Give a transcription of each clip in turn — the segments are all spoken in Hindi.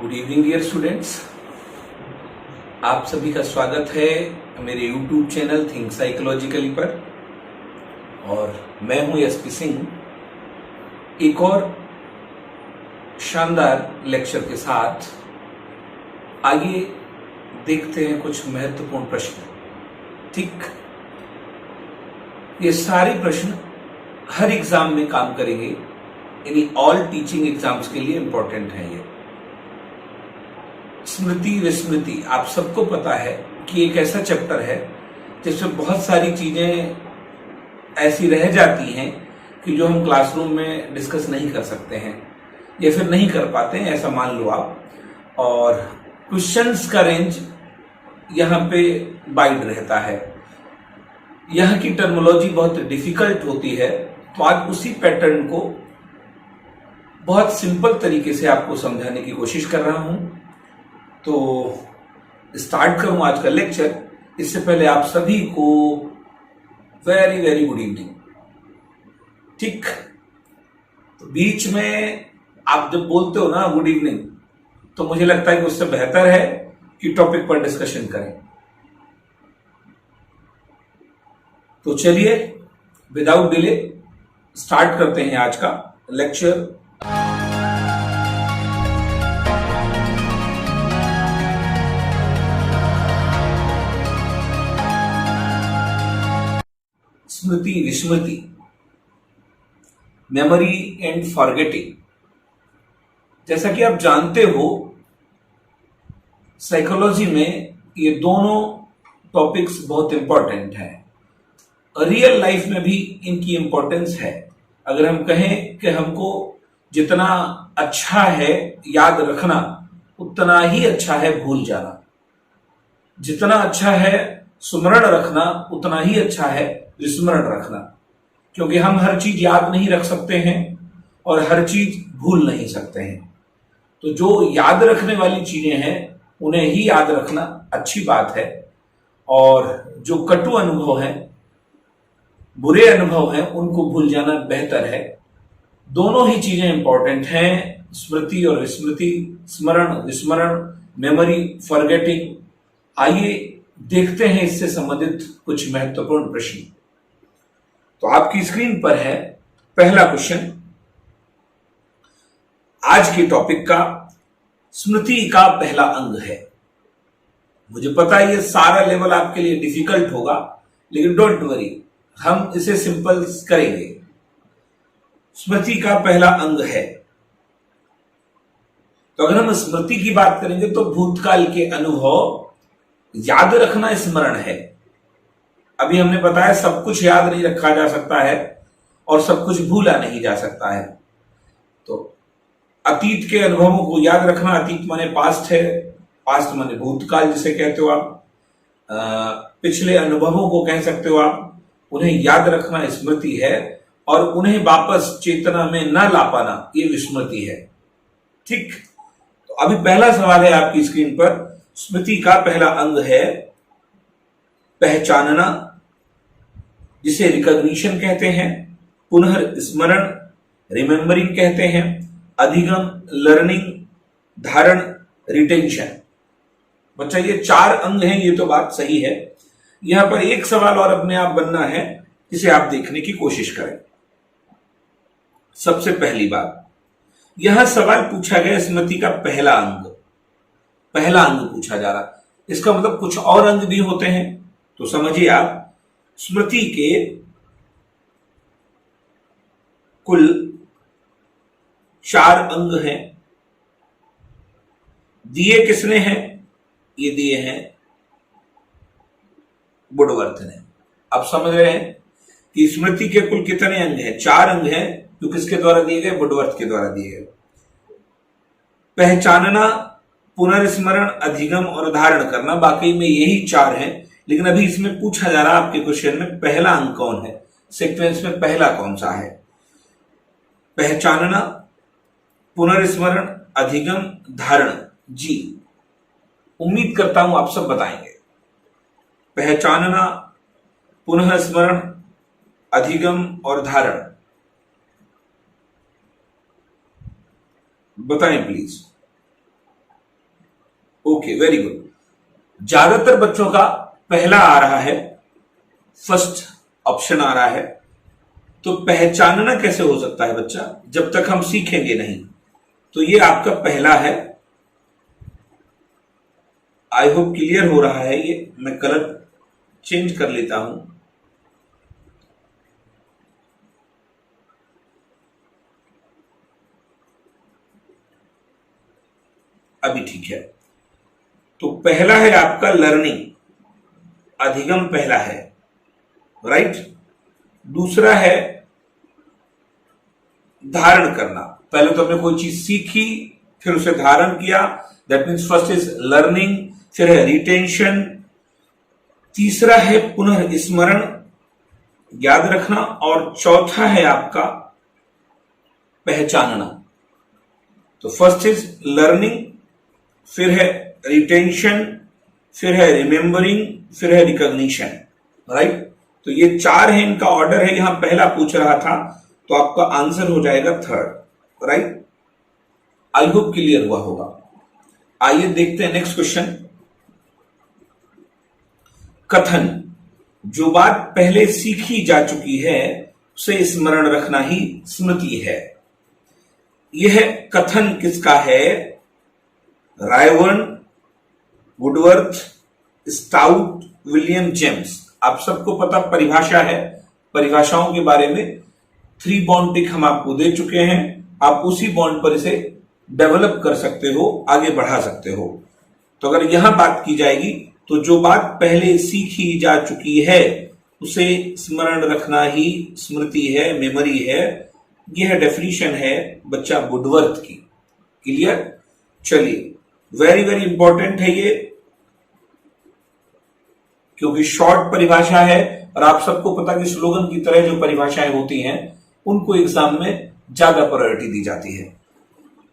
Good evening dear students. आप सभी का स्वागत है मेरे यूट्यूब चैनल थिंक साइकोलॉजिकली पर। और मैं हूं एसपी सिंह, एक और शानदार लेक्चर के साथ। आइए देखते हैं कुछ महत्वपूर्ण प्रश्न। ठीक, ये सारे प्रश्न हर एग्जाम में काम करेंगे, यानी ऑल टीचिंग एग्जाम्स के लिए इंपॉर्टेंट है। ये स्मृति विस्मृति आप सबको पता है कि एक ऐसा चैप्टर है जिसमें बहुत सारी चीजें ऐसी रह जाती हैं कि जो हम क्लासरूम में डिस्कस नहीं कर सकते हैं या फिर नहीं कर पाते हैं, ऐसा मान लो आप। और क्वेश्चंस का रेंज यहाँ पे वाइड रहता है। यहाँ की टर्मिनोलॉजी बहुत डिफिकल्ट होती है, तो आज उसी पैटर्न को बहुत सिंपल तरीके से आपको समझाने की कोशिश कर रहा हूं। तो स्टार्ट करूं आज का लेक्चर। इससे पहले आप सभी को वेरी वेरी गुड इवनिंग। ठीक, तो बीच में आप जब बोलते हो ना गुड इवनिंग, तो मुझे लगता है कि उससे बेहतर है कि टॉपिक पर डिस्कशन करें। तो चलिए विदाउट डिले स्टार्ट करते हैं आज का लेक्चर। स्मृति विस्मृति, मेमोरी एंड फॉरगेटिंग। जैसा कि आप जानते हो, साइकोलॉजी में ये दोनों टॉपिक्स बहुत इंपॉर्टेंट हैं। रियल लाइफ में भी इनकी इंपॉर्टेंस है। अगर हम कहें कि हमको जितना अच्छा है याद रखना, उतना ही अच्छा है भूल जाना। जितना अच्छा है स्मरण रखना, उतना ही अच्छा है विस्मरण रखना। क्योंकि हम हर चीज याद नहीं रख सकते हैं और हर चीज भूल नहीं सकते हैं। तो जो याद रखने वाली चीजें हैं उन्हें ही याद रखना अच्छी बात है, और जो कटु अनुभव हैं, बुरे अनुभव हैं, उनको भूल जाना बेहतर है। दोनों ही चीजें इंपॉर्टेंट हैं, स्मृति और विस्मृति, स्मरण विस्मरण, मेमोरी फॉरगेटिंग। आइए देखते हैं इससे संबंधित कुछ महत्वपूर्ण प्रश्न। तो आपकी स्क्रीन पर है पहला क्वेश्चन आज के टॉपिक का। स्मृति का पहला अंग है। मुझे पता है ये सारा लेवल आपके लिए डिफिकल्ट होगा, लेकिन डोंट वरी, हम इसे सिंपल करेंगे। स्मृति का पहला अंग है। तो अगर हम स्मृति की बात करेंगे तो भूतकाल के अनुभव याद रखना स्मरण है। अभी हमने बताया सब कुछ याद नहीं रखा जा सकता है और सब कुछ भूला नहीं जा सकता है। तो अतीत के अनुभवों को याद रखना, अतीत माने पास्ट है, पास्ट माने भूतकाल जिसे कहते हो आप। पिछले अनुभवों को कह सकते हो आप, उन्हें याद रखना स्मृति है, और उन्हें वापस चेतना में न ला पाना ये विस्मृति है। ठीक, तो अभी पहला सवाल है आपकी स्क्रीन पर। स्मृति का पहला अंग है पहचानना, जिसे रिकॉग्निशन कहते हैं, पुनः स्मरण रिमेंबरिंग कहते हैं, अधिगम लर्निंग, धारण रिटेंशन। बच्चा ये चार अंग हैं, ये तो बात सही है। यहां पर एक सवाल और अपने आप बनना है जिसे आप देखने की कोशिश करें। सबसे पहली बात, यह सवाल पूछा गया स्मृति का पहला अंग, पहला अंग पूछा जा रहा। इसका मतलब कुछ और अंग भी होते हैं। तो समझिए आप, स्मृति के कुल 4 अंग हैं। दिए किसने हैं? ये दिए हैं वुडवर्थ ने। आप समझ रहे हैं कि स्मृति के कुल कितने अंग हैं? 4 अंग हैं, जो किसके द्वारा दिए गए? वुडवर्थ के द्वारा दिए गए। पहचानना, पुनर्स्मरण, अधिगम और धारण करना, बाकी में यही 4 हैं। लेकिन अभी इसमें पूछा जा रहा है आपके क्वेश्चन में पहला अंग कौन है, सीक्वेंस में पहला कौन सा है? पहचानना, पुनर्स्मरण, अधिगम, धारण। जी, उम्मीद करता हूं आप सब बताएंगे। पहचानना, पुनः स्मरण, अधिगम और धारण, बताएं प्लीज। Okay, very good. ज्यादातर बच्चों का पहला आ रहा है, फर्स्ट ऑप्शन आ रहा है। तो पहचानना कैसे हो सकता है बच्चा, जब तक हम सीखेंगे नहीं। तो ये आपका पहला है। आई होप क्लियर हो रहा है। ये मैं कलर चेंज कर लेता हूं। अभी ठीक है। तो पहला है आपका लर्निंग, अधिगम पहला है, राइट। दूसरा है धारण करना। पहले तो हमने कोई चीज सीखी, फिर उसे धारण किया, that means first is learning. फिर है रिटेंशन। तीसरा है पुनर्स्मरण, याद रखना। और चौथा है आपका पहचानना। तो फर्स्ट इज लर्निंग, फिर है रिटेंशन, फिर है रिमेंबरिंग, फिर है रिकॉग्निशन, राइट। तो ये चार है, इनका ऑर्डर है। यहां पहला पूछ रहा था, तो आपका आंसर हो जाएगा third, right. I hope clear हुआ होगा। आइए देखते हैं नेक्स्ट क्वेश्चन। कथन, जो बात पहले सीखी जा चुकी है उसे स्मरण रखना ही स्मृति है। यह कथन किसका है? Ryburn, Woodworth, stout, William James. आप सबको पता परिभाषा है, परिभाषाओं के बारे में 3 बॉन्ड टिक हम आपको दे चुके हैं। आप उसी बॉन्ड पर इसे डेवलप कर सकते हो, आगे बढ़ा सकते हो। तो अगर यहां बात की जाएगी तो जो बात पहले सीखी जा चुकी है उसे स्मरण रखना ही स्मृति है, मेमोरी है। यह डेफिनेशन है बच्चा वुडवर्थ की। क्लियर? चलिए, वेरी वेरी इंपॉर्टेंट है ये, क्योंकि शॉर्ट परिभाषा है और आप सबको पता कि स्लोगन की तरह जो परिभाषाएं होती हैं उनको एग्जाम में ज्यादा प्रायोरिटी दी जाती है।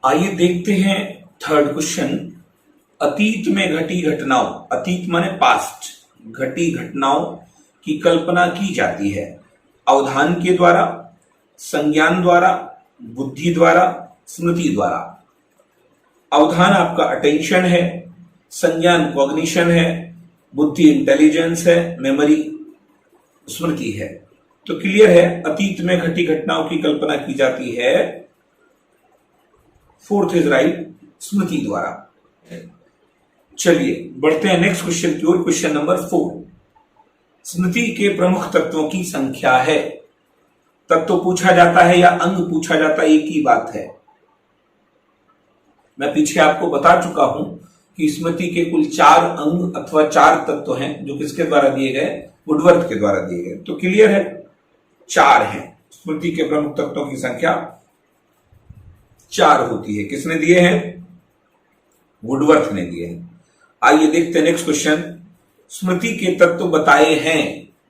आइए देखते हैं थर्ड क्वेश्चन। अतीत में घटी घटनाओं, अतीत माने पास्ट, घटी घटनाओं की कल्पना की जाती है अवधान के द्वारा, संज्ञान द्वारा, बुद्धि द्वारा, स्मृति द्वारा। अवधान आपका अटेंशन है, संज्ञान कॉग्निशन है, बुद्धि इंटेलिजेंस है, मेमोरी स्मृति है। तो क्लियर है, अतीत में घटी घटनाओं की कल्पना की जाती है, फोर्थ इज राइट, स्मृति द्वारा। चलिए बढ़ते हैं नेक्स्ट क्वेश्चन की ओर। क्वेश्चन नंबर 4, स्मृति के प्रमुख तत्वों की संख्या है। तत्व पूछा जाता है या अंग पूछा जाता है, एक ही बात है। मैं पीछे आपको बता चुका हूं कि स्मृति के कुल 4 अंग अथवा 4 तत्व हैं, जो किसके द्वारा दिए गए? वुडवर्थ के द्वारा दिए गए। तो क्लियर है, 4 हैं। स्मृति के प्रमुख तत्वों की संख्या 4 होती है। किसने दिए हैं? वुडवर्थ ने दिए हैं। आइए देखते हैं नेक्स्ट क्वेश्चन। स्मृति के तत्व बताए हैं।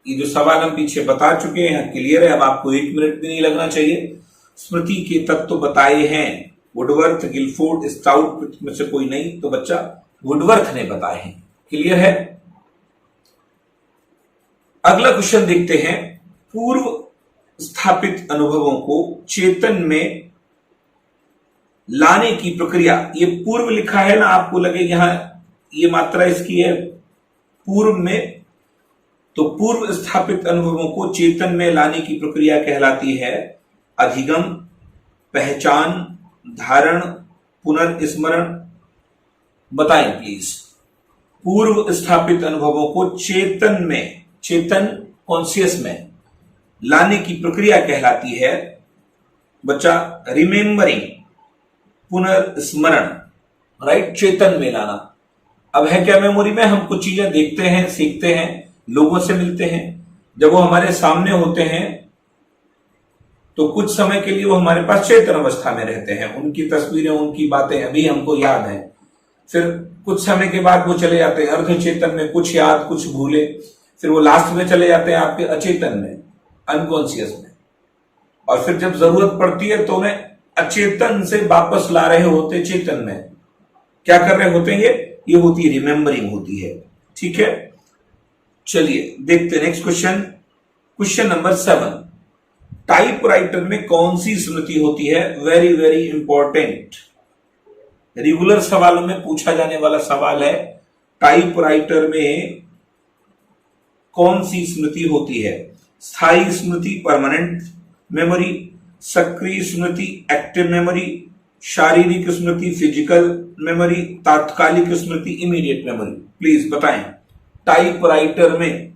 ये जो सवाल हम पीछे बता चुके हैं, क्लियर है, अब आपको 1 मिनट भी नहीं लगना चाहिए। स्मृति के तत्व बताए हैं वुडवर्थ, गिलफोर्ड, स्टाउट में से कोई नहीं, तो बच्चा वुडवर्थ ने बताए हैं। क्लियर है? अगला क्वेश्चन देखते हैं। पूर्व स्थापित अनुभवों को चेतन में लाने की प्रक्रिया। ये पूर्व लिखा है ना, आपको लगे यहां ये मात्रा इसकी है पूर्व में, तो पूर्व स्थापित अनुभवों को चेतन में लाने की प्रक्रिया कहलाती है अधिगम, पहचान, धारण, पुनर्स्मरण। बताएं प्लीज। पूर्व स्थापित अनुभवों को चेतन में, चेतन कॉन्शियस में लाने की प्रक्रिया कहलाती है बच्चा रिमेंबरिंग, पुनर्स्मरण, राइट। चेतन में लाना। अब है क्या मेमोरी में? हम कुछ चीजें देखते हैं, सीखते हैं, लोगों से मिलते हैं। जब वो हमारे सामने होते हैं तो कुछ समय के लिए वो हमारे पास चेतन अवस्था में रहते हैं। उनकी तस्वीरें, उनकी बातें अभी हमको याद है। फिर कुछ समय के बाद वो चले जाते हैं अर्ध चेतन में, कुछ याद कुछ भूले। फिर वो लास्ट में चले जाते हैं आपके अचेतन में, अनकॉन्शियस में। और फिर जब जरूरत पड़ती है तो उन्हें अचेतन से वापस ला रहे होते चेतन में। क्या कर रहे होते हैं? ये होती है रिमेंबरिंग होती है। ठीक है, चलिए देखते हैं next question. Question number 7, typewriter में कौन सी स्मृति होती है? Very very important. रेगुलर सवालों में पूछा जाने वाला सवाल है, टाइपराइटर में कौन सी स्मृति होती है? स्थायी स्मृति परमानेंट मेमोरी, सक्रिय स्मृति एक्टिव मेमोरी, शारीरिक स्मृति फिजिकल मेमोरी, तात्कालिक स्मृति इमीडिएट मेमोरी। प्लीज बताएं। टाइपराइटर में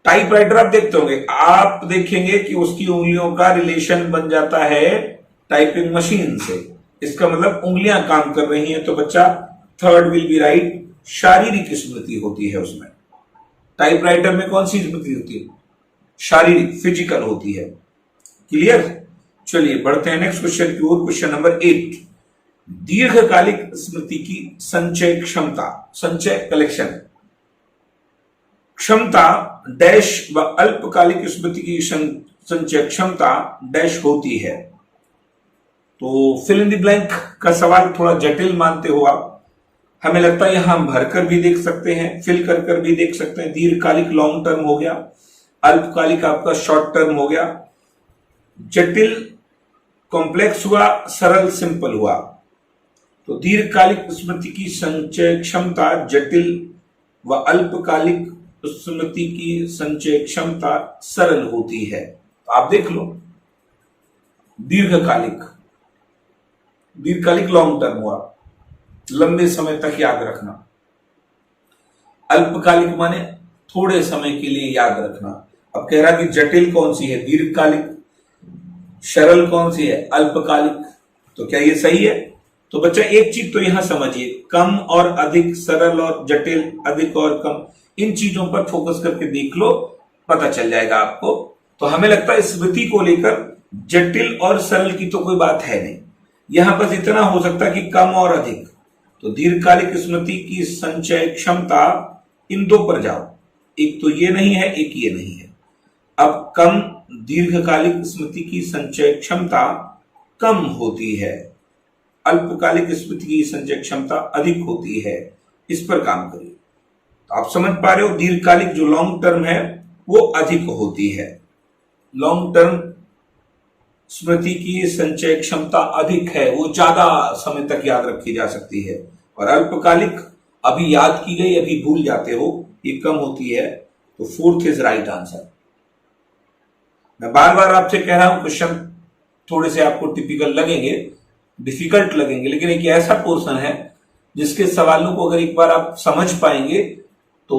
टाइपराइटर आप देखते होंगे, आप देखेंगे कि उसकी उंगलियों का रिलेशन बन जाता है टाइपिंग मशीन से। इसका मतलब उंगलियां काम कर रही हैं, तो बच्चा थर्ड विल बी राइट, शारीरिक स्मृति होती है उसमें। टाइपराइटर में कौन सी स्मृति होती है? शारीरिक फिजिकल होती है। क्लियर? चलिए बढ़ते हैं नेक्स्ट क्वेश्चन की ओर। क्वेश्चन नंबर 8, दीर्घकालिक स्मृति की संचय क्षमता, संचय कलेक्शन क्षमता डैश व अल्पकालिक स्मृति की संचय क्षमता डैश होती है। तो फिल इन द ब्लैंक का सवाल थोड़ा जटिल मानते हो आप, हमें लगता है यहां हम भरकर भी देख सकते हैं, फिल कर भी देख सकते हैं। दीर्घकालिक लॉन्ग टर्म हो गया, अल्पकालिक आपका शॉर्ट टर्म हो गया, जटिल कॉम्प्लेक्स हुआ, सरल सिंपल हुआ। तो दीर्घकालिक स्मृति की संचय क्षमता जटिल व अल्पकालिक स्मृति की संचय क्षमता सरल होती है। तो आप देख लो, दीर्घकालिक लॉन्ग टर्म हुआ, लंबे समय तक याद रखना। अल्पकालिक माने थोड़े समय के लिए याद रखना। अब कह रहा कि जटिल कौन सी है? दीर्घकालिक। सरल कौन सी है? अल्पकालिक। तो क्या ये सही है? तो बच्चा एक चीज तो यहां समझिए, कम और अधिक, सरल और जटिल, अधिक और कम, इन चीजों पर फोकस करके देख लो, पता चल जाएगा आपको। तो हमें लगता है स्मृति को लेकर जटिल और सरल की तो कोई बात है नहीं, यहां बस इतना हो सकता है कि कम और अधिक। तो दीर्घकालिक स्मृति की संचय क्षमता, इन दो पर जाओ, एक तो ये नहीं है, एक ये नहीं है। अब कम दीर्घकालिक स्मृति की संचय क्षमता कम होती है, अल्पकालिक स्मृति की संचय क्षमता अधिक होती है। इस पर काम करिए। तो आप समझ पा रहे हो, दीर्घकालिक जो लॉन्ग टर्म है वो अधिक होती है, लॉन्ग टर्म स्मृति की संचय क्षमता अधिक है, वो ज्यादा समय तक याद रखी जा सकती है। और अल्पकालिक अभी याद की गई अभी भूल जाते हो, ये कम होती है। तो फोर्थ इज राइट आंसर। मैं बार बार आपसे कह रहा हूं, क्वेश्चन थोड़े से आपको टिपिकल लगेंगे, डिफिकल्ट लगेंगे, लेकिन एक ऐसा पोर्शन है जिसके सवालों को अगर एक बार आप समझ पाएंगे तो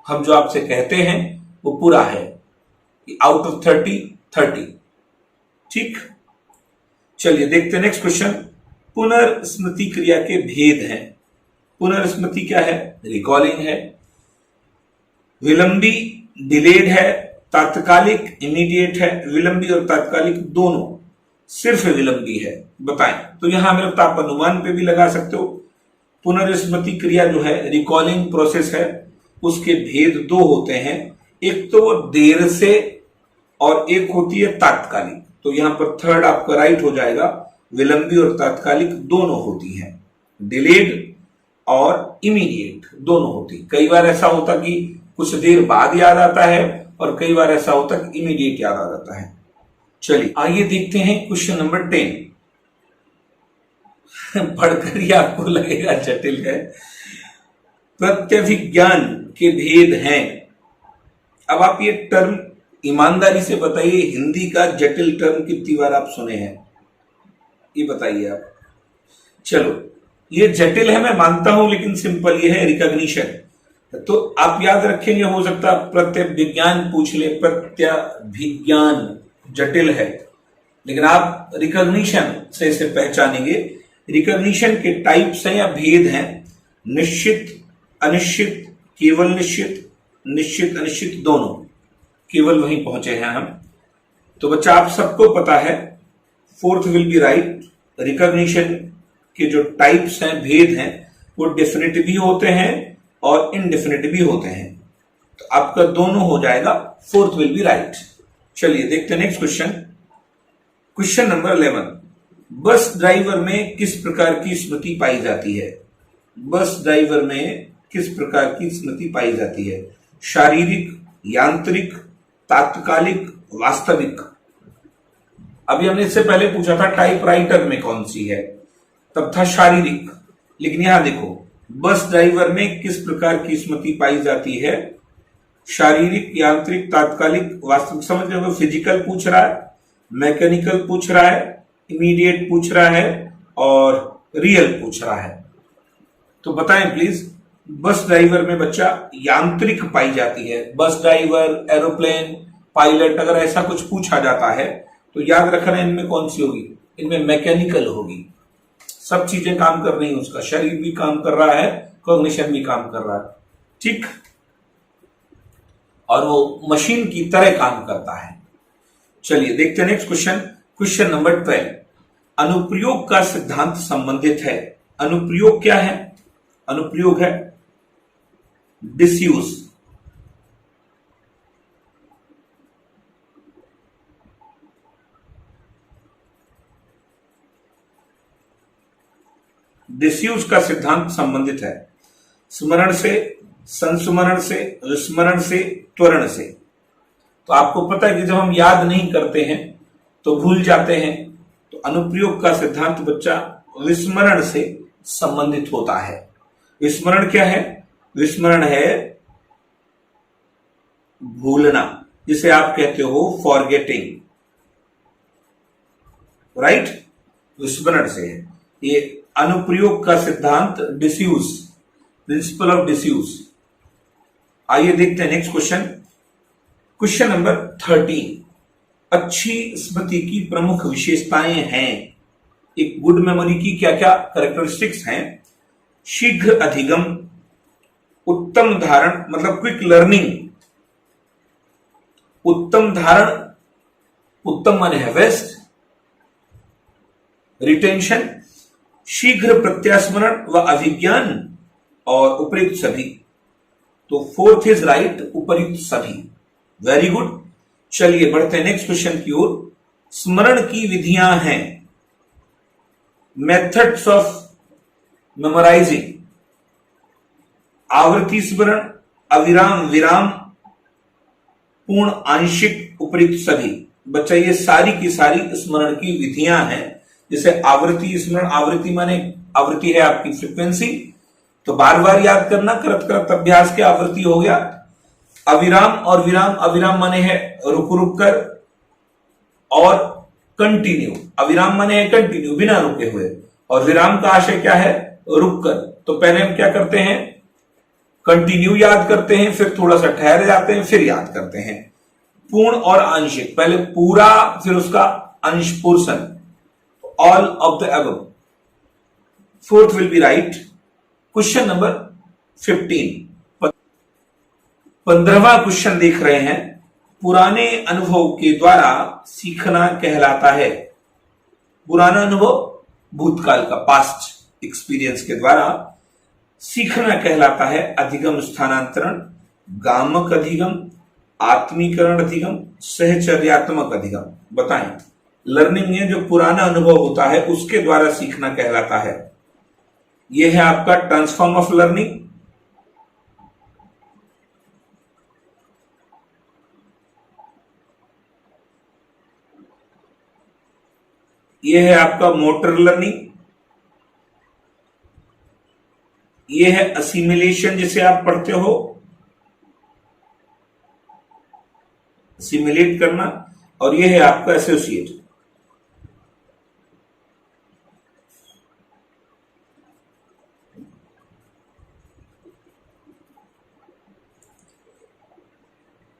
हम जो आपसे कहते हैं वो पूरा है, आउट ऑफ 30। ठीक, चलिए देखते हैं नेक्स्ट क्वेश्चन। पुनर्स्मृति क्रिया के भेद हैं। पुनर्स्मृति क्या है? रिकॉलिंग है, विलंबी डिलेड है, तात्कालिक इमीडिएट है। विलंबी और तात्कालिक दोनों, सिर्फ विलंबी है। बताएं। तो यहां मेरे आप अनुमान पे भी लगा सकते हो। पुनर्स्मृति क्रिया जो है, रिकॉलिंग प्रोसेस है, उसके भेद दो होते हैं, एक तो वो देर से और एक होती है तात्कालिक। तो यहां पर थर्ड आपका राइट हो जाएगा, विलंबी और तात्कालिक दोनों होती हैं, डिलेड और इमीडिएट दोनों होती। कई बार ऐसा होता कि कुछ देर बाद याद आता है और कई बार ऐसा होता कि इमीडिएट याद आ जाता है। चलिए आइए देखते हैं क्वेश्चन नंबर 10। पढ़कर ही आपको लगेगा जटिल है। प्रत्यभिज्ञान के भेद हैं। अब आप ये टर्म ईमानदारी से बताइए, हिंदी का जटिल टर्म कितनी बार आप सुने हैं? ये बताइए आप। चलो, ये जटिल है मैं मानता हूं, लेकिन सिंपल ये है, रिकॉग्निशन। तो आप याद रखेंगे, हो सकता प्रत्यभिज्ञान पूछ ले, प्रत्यभिज्ञान जटिल है, लेकिन आप रिकॉग्निशन से इसे पहचानेंगे। रिकॉग्निशन के टाइप्स हैं या भेद हैं, निश्चित, अनिश्चित, केवल निश्चित, निश्चित अनिश्चित दोनों। केवल वहीं पहुंचे हैं हम। तो बच्चा आप सबको पता है, fourth will be right. Recognition के जो टाइप्स हैं, भेद हैं, वो डेफिनेट भी होते हैं और इनडेफिनेट भी होते हैं। तो आपका दोनों हो जाएगा, फोर्थ विल बी राइट। चलिए देखते हैं next question. Question number 11। Bus driver में किस प्रकार की स्मृति पाई जाती है? बस ड्राइवर में किस प्रकार की स्मृति पाई जाती है? शारीरिक, यांत्रिक, तात्कालिक, वास्तविक। अभी हमने इससे पहले पूछा था टाइपराइटर में कौन सी है, तब था शारीरिक। लेकिन यहां देखो, बस ड्राइवर में किस प्रकार की स्मृति पाई जाती है? शारीरिक, यांत्रिक, तात्कालिक, वास्तविक। समझ रहे हो? फिजिकल पूछ रहा है, मैकेनिकल पूछ रहा है, इमीडिएट पूछ रहा है और रियल पूछ रहा है। तो बताएं प्लीज, बस ड्राइवर में बच्चा यांत्रिक पाई जाती है। बस ड्राइवर, एरोप्लेन, पायलट, अगर ऐसा कुछ पूछा जाता है तो याद रखना इनमें कौन सी होगी? इनमें मैकेनिकल होगी। सब चीजें काम कर रही हैं, उसका शरीर भी काम कर रहा है, कॉग्निशन भी काम कर रहा है, ठीक, और वो मशीन की तरह काम करता है। चलिए देखते हैं नेक्स्ट क्वेश्चन। क्वेश्चन नंबर 12, अनुप्रयोग का सिद्धांत संबंधित है। अनुप्रयोग क्या है? अनुप्रयोग है डिसयूज। डिसयूज का सिद्धांत संबंधित है स्मरण से, संस्मरण से, विस्मरण से, त्वरण से। तो आपको पता है कि जब हम याद नहीं करते हैं तो भूल जाते हैं, तो अनुप्रयोग का सिद्धांत बच्चा विस्मरण से संबंधित होता है। विस्मरण क्या है? विस्मरण है भूलना, जिसे आप कहते हो फॉरगेटिंग, राइट? विस्मरण से है ये अनुप्रयोग का सिद्धांत, डिसयूज, प्रिंसिपल ऑफ डिसयूज। आइए देखते हैं नेक्स्ट क्वेश्चन। क्वेश्चन नंबर 13, अच्छी स्मृति की प्रमुख विशेषताएं हैं। एक गुड मेमोरी की क्या क्या कैरेक्टरिस्टिक्स हैं? शीघ्र अधिगम, उत्तम धारण, मतलब क्विक लर्निंग, उत्तम धारण, उत्तम माने है बेस्ट, रिटेंशन, शीघ्र प्रत्यास्मरण व अभिज्ञान, और उपयुक्त सभी। तो फोर्थ इज राइट, उपयुक्त सभी। Very good. चलिए बढ़ते हैं नेक्स्ट क्वेश्चन की ओर। स्मरण की विधियां हैं, मेथड्स ऑफ मेमोराइजिंग, आवर्ती स्मरण, अविराम विराम, पूर्ण, आंशिक, उपयुक्त सभी। बच्चा ये सारी की सारी स्मरण की विधियां हैं। जैसे आवृत्ति स्मरण, आवृत्ति माने आवृत्ति है आपकी फ्रीक्वेंसी, तो बार बार याद करना, करत करत अभ्यास के आवृत्ति हो गया। अविराम और विराम, अविराम माने है रुक रुक कर, और कंटिन्यू, अविराम माने है कंटिन्यू, बिना रुके हुए, और विराम का आशय क्या है? रुक कर। तो पहले हम क्या करते हैं? कंटिन्यू याद करते हैं, फिर थोड़ा सा ठहर जाते हैं, फिर याद करते हैं। पूर्ण और आंशिक, पहले पूरा फिर उसका अंश, portion, all of the above. Fourth will be right. Question number 15, 15वां क्वेश्चन देख रहे हैं। पुराने अनुभव के द्वारा सीखना कहलाता है। पुराना अनुभव भूतकाल का, पास्ट एक्सपीरियंस के द्वारा सीखना कहलाता है अधिगम स्थानांतरण, गामक अधिगम, आत्मीकरण अधिगम, सहचर्यात्मक अधिगम। बताएं, लर्निंग में जो पुराना अनुभव होता है उसके द्वारा सीखना कहलाता है। यह है आपका ट्रांसफॉर्म ऑफ लर्निंग, यह है आपका मोटर लर्निंग, यह है असिमिलेशन जिसे आप पढ़ते हो, सिमुलेट करना, और यह है आपका एसोसिएट।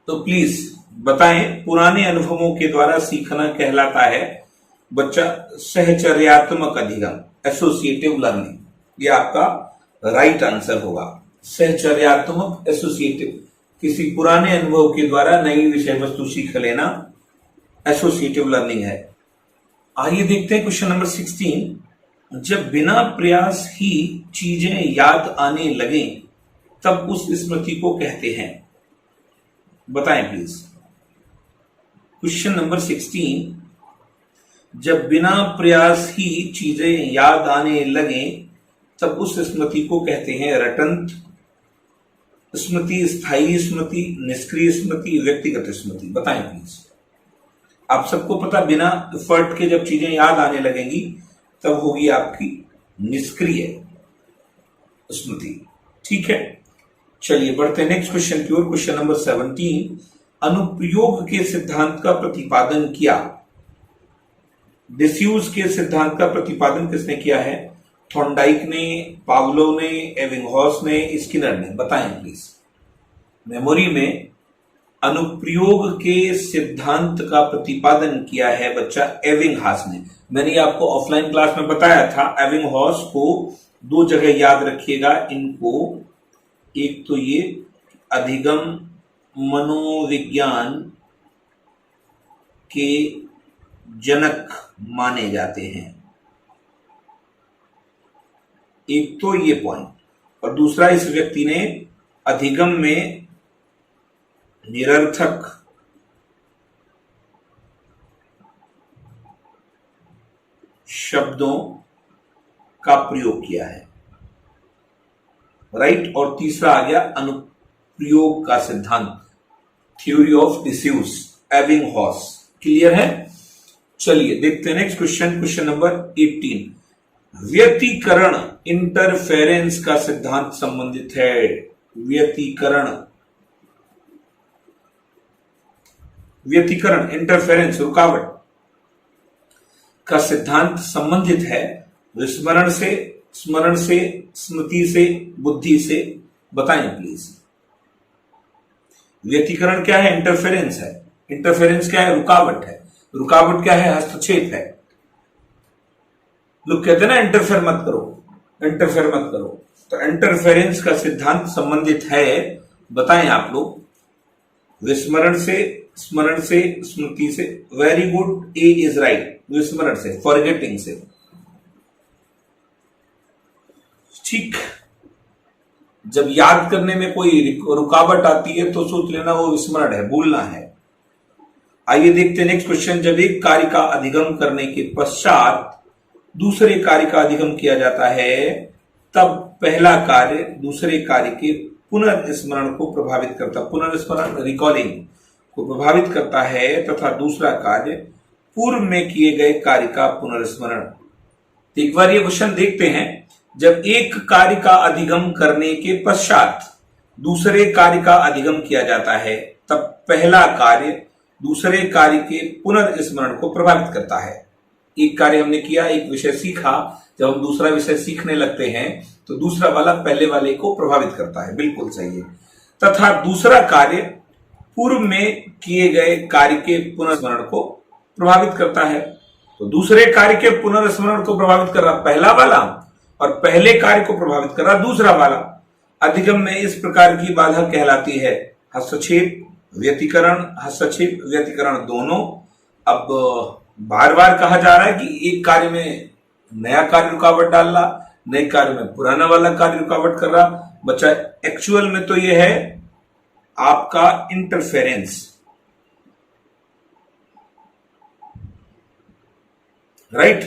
तो प्लीज बताएं, पुराने अनुभवों के द्वारा सीखना कहलाता है बच्चा सहचर्यात्मक अधिगम, एसोसिएटिव लर्निंग। ये आपका राइट आंसर होगा। सहचर्यात्मक, एसोसिएटिव, किसी पुराने अनुभव के द्वारा नई विषय वस्तु सीख लेना एसोसिएटिव लर्निंग है। आइए देखते हैं क्वेश्चन नंबर 16। जब बिना प्रयास ही चीजें याद आने लगे तब उस स्मृति को कहते हैं। बताएं प्लीज। क्वेश्चन नंबर 16, जब बिना प्रयास ही चीजें याद आने लगे तब उस स्मृति को कहते हैं रटंत स्मृति, स्थायी स्मृति, निष्क्रिय स्मृति, व्यक्तिगत स्मृति। बताएं प्लीज। आप सबको पता, बिना एफर्ट के जब चीजें याद आने लगेंगी तब होगी आपकी निष्क्रिय स्मृति। ठीक है, चलिए बढ़ते हैं नेक्स्ट क्वेश्चन की ओर। क्वेश्चन नंबर 17, अनुप्रयोग के सिद्धांत का प्रतिपादन किया। डिसयूज के सिद्धांत का प्रतिपादन किसने किया है? थॉर्नडाइक ने, पावलोव ने, एबिंगहॉस ने, स्किनर ने? बताएं प्लीज। मेमोरी में अनुप्रयोग के सिद्धांत का प्रतिपादन किया है बच्चा एबिंगहॉस ने। मैंने आपको ऑफलाइन क्लास में बताया था। एबिंगहॉस को दो जगह याद रखिएगा इनको। एक तो ये अधिगम मनोविज्ञान के जनक माने जाते हैं, एक तो ये पॉइंट, और दूसरा इस व्यक्ति ने अधिगम में निरर्थक शब्दों का प्रयोग किया है, राइट। और तीसरा आ गया अनुप्रयोग का सिद्धांत, theory of disuse, Ebbinghaus. Clear है? चलिए देखते हैं नेक्स्ट क्वेश्चन। क्वेश्चन नंबर 18, व्यतिकरण इंटरफेरेंस का सिद्धांत संबंधित है। व्यतिकरण इंटरफेरेंस, रुकावट का सिद्धांत संबंधित है विस्मरण से, स्मरण से, स्मृति से, बुद्धि से? बताएं प्लीज। व्यतिकरण क्या है? इंटरफेरेंस है। इंटरफेरेंस क्या है? रुकावट है। रुकावट क्या है? हस्तक्षेप है। लोग कहते हैं ना इंटरफेयर मत करो, इंटरफेयर मत करो। तो इंटरफेरेंस का सिद्धांत संबंधित है, बताएं आप लोग, विस्मरण से, स्मरण से, स्मृति से? Very good, A is right. विस्मरण से, फॉरगेटिंग से। ठीक, जब याद करने में कोई रुकावट आती है तो सोच लेना वो विस्मरण है, भूलना है। आइए देखते हैं नेक्स्ट क्वेश्चन। जब एक कार्य का अधिगम करने के पश्चात दूसरे कार्य का अधिगम किया जाता है तब पहला कार्य दूसरे कार्य के पुनर्स्मरण को प्रभावित करता, पुनर्स्मरण रिकॉलिंग को प्रभावित करता है, तथा दूसरा कार्य पूर्व में किए गए कार्य का पुनर्स्मरण। एक बार ये क्वेश्चन देखते हैं। जब एक कार्य का अधिगम करने के पश्चात दूसरे कार्य का अधिगम किया जाता है तब पहला कार्य दूसरे कार्य के पुनर्स्मरण को प्रभावित करता है। एक कार्य हमने किया, एक विषय सीखा, जब हम दूसरा विषय सीखने लगते हैं तो दूसरा वाला पहले वाले को प्रभावित करता है, बिल्कुल सही है। तथा दूसरा कार्य पूर्व में किए गए कार्य के पुनर्स्मरण को प्रभावित करता है। तो दूसरे कार्य के पुनर्स्मरण को प्रभावित कर रहा पहला वाला और पहले कार्य को प्रभावित कर रहा दूसरा वाला। अधिगम में इस प्रकार की बाधा कहलाती है हस्तक्षेप, व्यतिकरण। हस्तक्षेप, व्यतिकरण दोनों। अब बार बार कहा जा रहा है कि एक कार्य में नया कार्य रुकावट डाल रहा, नए कार्य में पुराना वाला कार्य रुकावट कर रहा। बच्चा एक्चुअल में तो यह है आपका इंटरफेरेंस, राइट।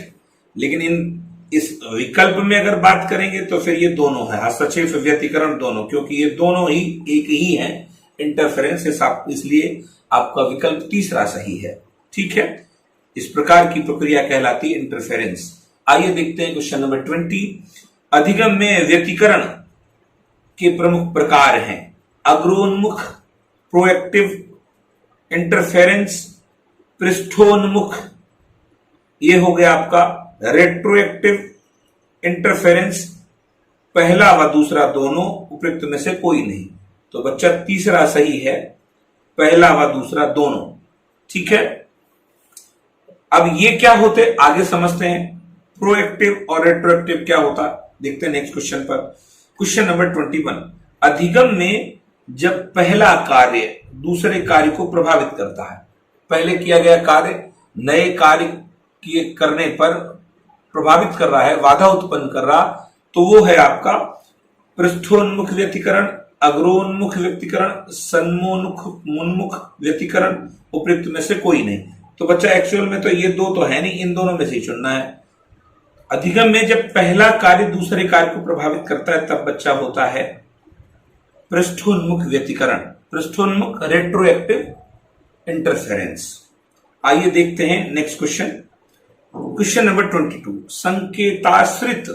लेकिन इस विकल्प में अगर बात करेंगे तो फिर ये दोनों है, हस्तक्षेप, व्यतिकरण दोनों, क्योंकि ये दोनों ही एक ही है, इंटरफेरेंस, इसलिए आपका विकल्प तीसरा सही है। ठीक है, इस प्रकार की प्रक्रिया कहलाती है इंटरफेरेंस। आइए देखते हैं क्वेश्चन नंबर 20। अधिगम में व्यतिकरण के प्रमुख प्रकार हैं अग्रोन्मुख, प्रोएक्टिव इंटरफेरेंस, पृष्ठोन्मुख, ये हो गया आपका रेट्रोएक्टिव इंटरफेरेंस। पहला व दूसरा दोनों, उपयुक्त में से कोई नहीं। तो बच्चा तीसरा सही है, पहला व दूसरा दोनों। ठीक है, अब ये क्या होते आगे समझते हैं। प्रोएक्टिव और रेट्रोएक्टिव क्या होता देखते हैं नेक्स्ट क्वेश्चन पर। Question number 21। अधिगम में जब पहला कार्य दूसरे कार्य को प्रभावित करता है, पहले किया गया कार्य नए कार्य किए करने पर प्रभावित कर रहा है, बाधा उत्पन्न कर रहा, तो वो है आपका पृष्ठोन्मुख व्यतिकरण, अग्रोन्मुख व्यतिकरण, सन्मोन्मुख व्यतिकरण, उपयुक्त में से कोई नहीं। तो बच्चा एक्चुअल में तो ये दो तो है नहीं, इन दोनों में से ही चुनना है। अधिगम में जब पहला कार्य दूसरे कार्य को प्रभावित करता है तब बच्चा होता है पृष्ठोन्मुख व्यतिकरण, पृष्ठोन्मुख रेट्रोएक्टिव इंटरफेरेंस। आइए देखते हैं नेक्स्ट क्वेश्चन। क्वेश्चन नंबर 22, संकेताश्रित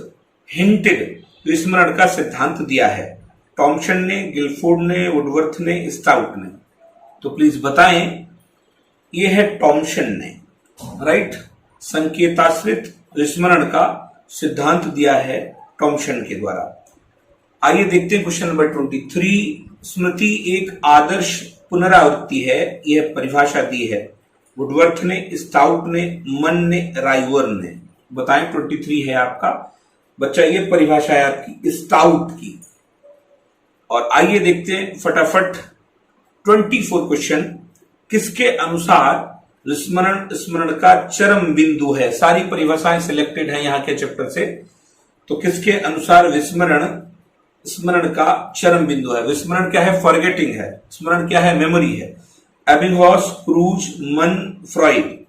हिंटेड विस्मरण का सिद्धांत दिया है टॉमसन ने, गिलफोर्ड ने, वुडवर्थ ने, स्टाउट ने। तो प्लीज बताएं, ये है टॉमसन ने, राइट। संकेताश्रित विस्मरण का सिद्धांत दिया है टॉमसन के द्वारा। आइए देखते हैं क्वेश्चन नंबर 23, स्मृति एक आदर्श पुनरावृत्ति है, यह परिभाषा दी है वुडवर्थ ने, स्टाउट ने, मन ने, राइवर्न ने। बताएं 23 है आपका बच्चा, ये परिभाषा है आपकी स्टाउट की। और आइए देखते हैं फटाफट 24 क्वेश्चन, किसके अनुसार स्मरण का चरम बिंदु है। सारी परिभाषाएं सिलेक्टेड है यहाँ के चैप्टर से। तो किसके अनुसार स्मरण का चरम बिंदु है। विस्मरण क्या है, फॉरगेटिंग है। स्मरण क्या है, मेमोरी है। एबिंगहॉस, क्रूज, मन, फ्रॉइड।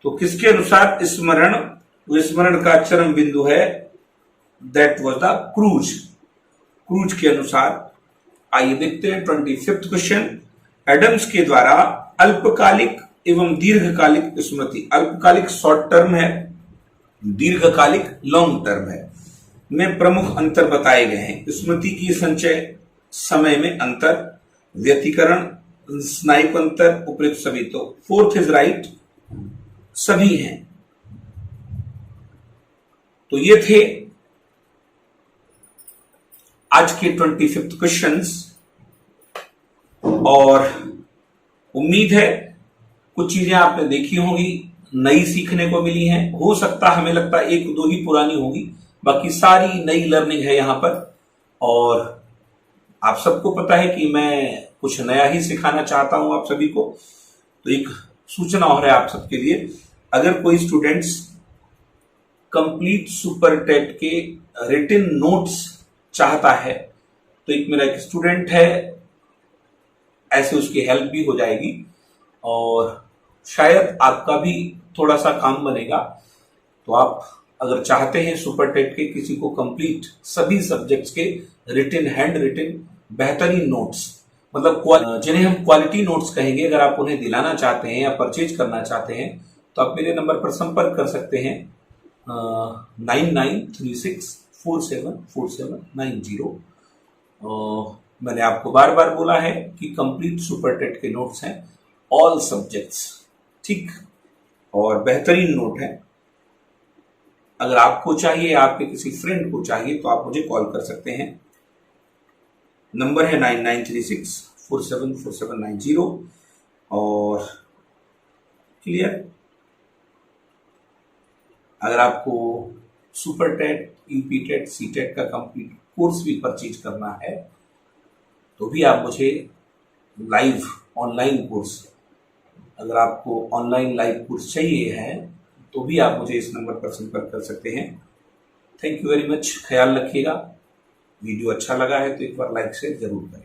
तो किसके अनुसार विस्मरण का चरम बिंदु है, दैट वाज द क्रूज के अनुसार। आइए देखते हैं 25 क्वेश्चन, एडम्स के द्वारा अल्पकालिक एवं दीर्घकालिक स्मृति, अल्पकालिक शॉर्ट टर्म है, दीर्घकालिक लॉन्ग टर्म है, में प्रमुख अंतर बताए गए हैं। स्मृति की संचय समय में अंतर, व्यतिकरण, स्नायिक अंतर, उपयुक्त सभी। तो 4th इज राइट, सभी हैं। तो ये थे आज के 25 क्वेश्चंस। और उम्मीद है कुछ चीजें आपने देखी होंगी, नई सीखने को मिली हैं। हो सकता, हमें लगता है 1-2 ही पुरानी होगी, बाकी सारी नई लर्निंग है यहाँ पर। और आप सबको पता है कि मैं कुछ नया ही सिखाना चाहता हूं आप सभी को। तो एक सूचना और है आप सबके लिए, अगर कोई स्टूडेंट्स कंप्लीट सुपर टेट के रिटन नोट्स चाहता है, तो एक मेरा एक स्टूडेंट है, ऐसे उसकी हेल्प भी हो जाएगी और शायद आपका भी थोड़ा सा काम बनेगा। तो आप अगर चाहते हैं सुपर टेट के किसी को कंप्लीट सभी सब्जेक्ट्स के रिटन, हैंड रिटन बेहतरीन नोट्स, मतलब जिन्हें हम क्वालिटी नोट्स कहेंगे, अगर आप उन्हें दिलाना चाहते हैं या परचेज करना चाहते हैं, तो आप मेरे नंबर पर संपर्क कर सकते हैं 9936474790। मैंने आपको बार बार बोला है कि कंप्लीट सुपर टेट के नोट्स हैं, ऑल सब्जेक्ट्स, ठीक, और बेहतरीन नोट है। अगर आपको चाहिए, आपके किसी फ्रेंड को चाहिए, तो आप मुझे कॉल कर सकते हैं। नंबर है 9936474790। और क्लियर, अगर आपको super TET, UP TET, C TET का कंप्लीट कोर्स भी परचेज करना है, तो भी आप मुझे लाइव ऑनलाइन कोर्स, अगर आपको ऑनलाइन लाइव कोर्स चाहिए है, तो भी आप मुझे इस नंबर पर संपर्क कर सकते हैं। थैंक यू वेरी मच, ख्याल रखिएगा। वीडियो अच्छा लगा है तो एक बार लाइक शेयर जरूर करें।